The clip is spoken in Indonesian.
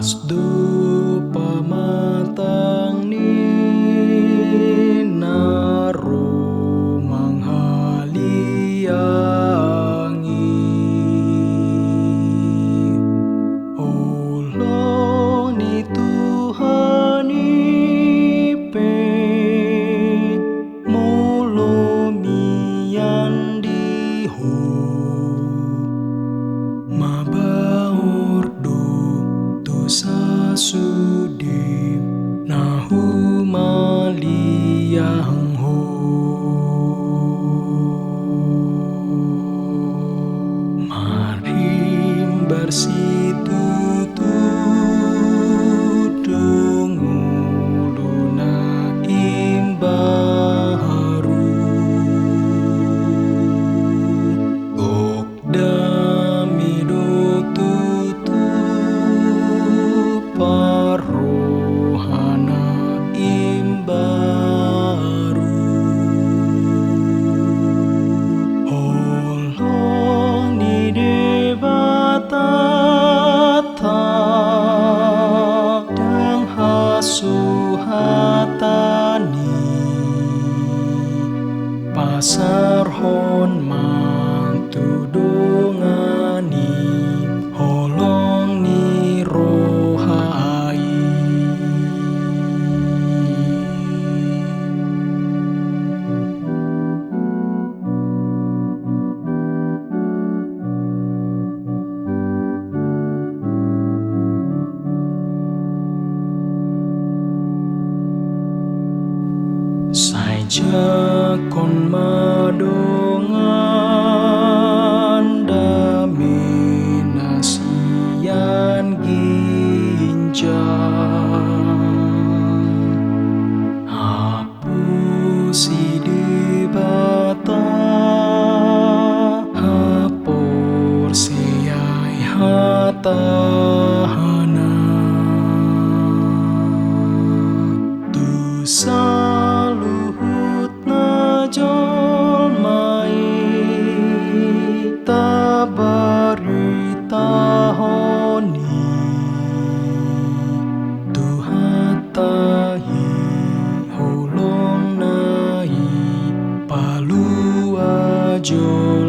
Asdo pamatang ni naro manghaliangi. Olo ni Tuhan ipe molo mian diho mabaur do sasudi nahu maliang ho. Marim bersitutu denguluna imbaharu okdami tutu parohana imbaru. Holong ni devatata dang hasuhatani pasar hon mantu dongani holong ni rohai. Saja kon madongan daminasian ginjang hapusi debata hapor seyai hatahana dosa jol mai tabari tahoni tuhatahi holong nai palu ajo